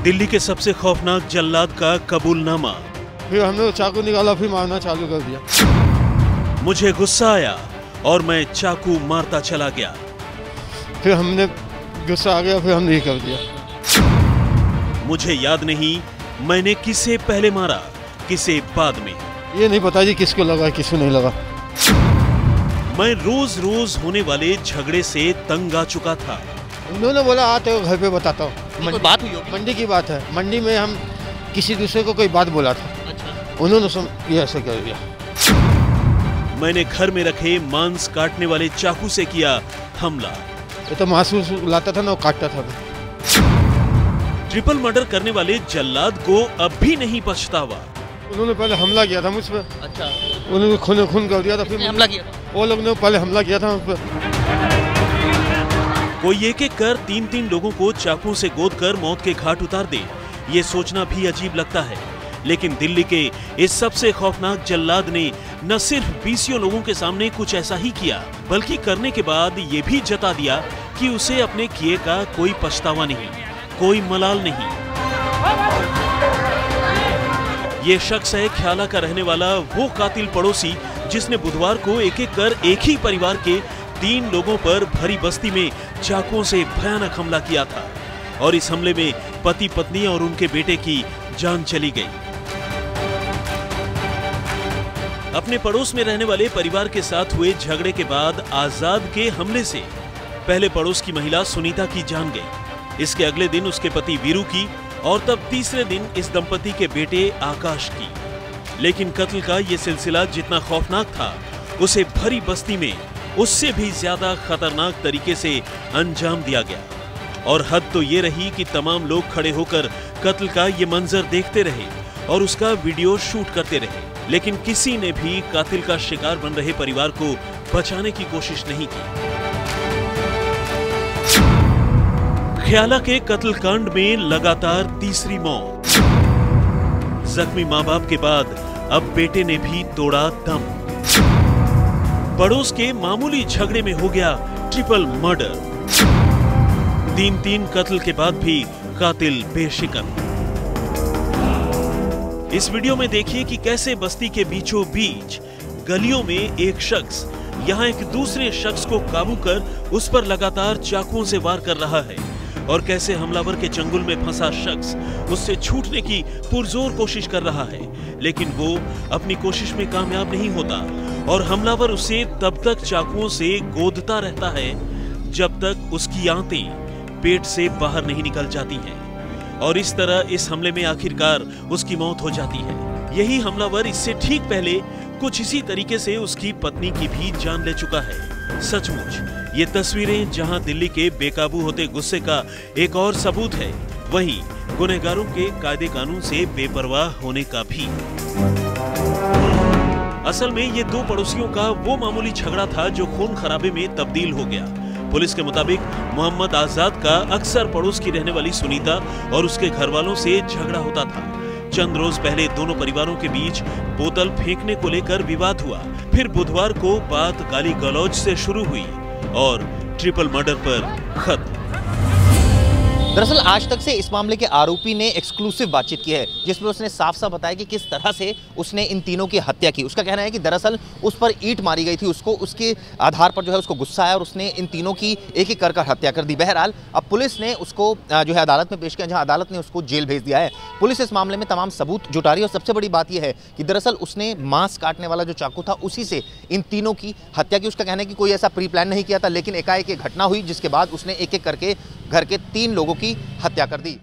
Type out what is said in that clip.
दिल्ली के सबसे खौफनाक जल्लाद का कबूलनामा। फिर हमने चाकू निकाला, फिर मारना चालू कर दिया। मुझे गुस्सा आया और मैं चाकू मारता चला गया। फिर हमने गुस्सा आ गया, फिर हमने ये कर दिया। मुझे याद नहीं मैंने किसे पहले मारा, किसे बाद में। ये नहीं पता जी किसको लगा किसको नहीं लगा। मैं रोज रोज होने वाले झगड़े से तंग आ चुका था। उन्होंने बोला आते हो घर पे बताता हूँ। बात हुई होगी। मंडी की बात है, मंडी में हम किसी दूसरे को कोई बात बोला था। अच्छा। उन्होंने ये ऐसे कर दिया। मैंने घर में रखे मांस काटने वाले चाकू से किया हमला। ये तो महसूस लाता था ना, वो काटता था। ट्रिपल मर्डर करने वाले जल्लाद को अब भी नहीं पछतावा। उन्होंने पहले हमला किया था मुझ पर। अच्छा। उन्होंने खून कर दिया था, फिर हमला किया था। वो लोग ने पहले हमला किया था मुझ पर। कोई एक एक कर तीन लोगों को चाकू से गोद कर मौत के घाट उतार दे, ये सोचना भी अजीब लगता है। लेकिन दिल्ली के इस सबसे खौफनाक जल्लाद ने न सिर्फ 20 लोगों के सामने कुछ ऐसा ही किया, बल्कि करने के बाद ये भी जता दिया कि उसे अपने किए का कोई पछतावा नहीं, कोई मलाल नहीं। ये शख्स है ख्याला का रहने वाला वो कातिल पड़ोसी जिसने बुधवार को एक एक कर एक ही परिवार के 3 लोगों पर भरी बस्ती में चाकुओं से भयानक हमला किया था और इस हमले में पति पत्नी और उनके बेटे की जान चली गई। अपने पड़ोस में रहने वाले परिवार के साथ हुए झगड़े के बाद आजाद के हमले से पहले पड़ोस की महिला सुनीता की जान गई। इसके अगले दिन उसके पति वीरू की और तब तीसरे दिन इस दंपति के बेटे आकाश की। लेकिन कत्ल का ये सिलसिला जितना खौफनाक था, उसे भरी बस्ती में उससे भी ज्यादा खतरनाक तरीके से अंजाम दिया गया। और हद तो ये रही कि तमाम लोग खड़े होकर कत्ल का ये मंजर देखते रहे और उसका वीडियो शूट करते रहे, लेकिन किसी ने भी कातिल का शिकार बन रहे परिवार को बचाने की कोशिश नहीं की। ख्याला के कत्ल कांड में लगातार तीसरी मौत। जख्मी मां बाप के बाद अब बेटे ने भी तोड़ा दम। पड़ोस के मामूली झगड़े में हो गया ट्रिपल मर्डर। 3 कत्ल के बाद भी कातिल बेशिकन। इस वीडियो में देखिए कि कैसे बस्ती के बीचों बीच गलियों में एक शख्स यहां एक दूसरे शख्स को काबू कर उस पर लगातार चाकुओं से वार कर रहा है और कैसे हमलावर के चंगुल में फंसा शख्स उससे छूटने की पुरजोर कोशिश कर रहा है, लेकिन वो अपनी कोशिश में कामयाब नहीं होता और हमलावर उसे तब तक चाकुओं से गोदता रहता है जब तक उसकी आंतें पेट से बाहर नहीं निकल जाती हैं। और इस तरह इस हमले में आखिरकार उसकी मौत हो जाती है। यही हमलावर इससे ठीक पहले कुछ इसी तरीके से उसकी पत्नी की भी जान ले चुका है। सचमुच ये तस्वीरें जहां दिल्ली के बेकाबू होते गुस्से का एक और सबूत है, वहीं गुनहगारों के कायदे कानून से बेपरवाह होने का भी। असल में ये 2 पड़ोसियों का वो मामूली झगड़ा था जो खून खराबे में तब्दील हो गया। पुलिस के मुताबिक मोहम्मद आजाद का अक्सर पड़ोस की रहने वाली सुनीता और उसके घर वालों से झगड़ा होता था। चंद रोज पहले दोनों परिवारों के बीच बोतल फेंकने को लेकर विवाद हुआ। फिर बुधवार को बात गाली गलौज से शुरू हुई और ट्रिपल मर्डर पर खत्म। दरअसल आज तक से इस मामले के आरोपी ने एक्सक्लूसिव बातचीत की है, जिसमें उसने साफ साफ बताया कि किस तरह से उसने इन तीनों की हत्या की। उसका कहना है कि दरअसल उस पर ईंट मारी गई थी, उसको उसके आधार पर जो है उसको गुस्सा आया और उसने इन तीनों की एक एक कर हत्या कर दी। बहरहाल अब पुलिस ने उसको जो है अदालत में पेश किया, जहां अदालत ने उसको जेल भेज दिया है। पुलिस इस मामले में तमाम सबूत जुटा रही है और सबसे बड़ी बात यह है कि दरअसल उसने मांस काटने वाला जो चाकू था उसी से इन तीनों की हत्या की। उसका कहना है कि कोई ऐसा प्री प्लान नहीं किया था, लेकिन एकाएक एक घटना हुई जिसके बाद उसने एक एक करके घर के 3 लोगों की हत्या कर दी।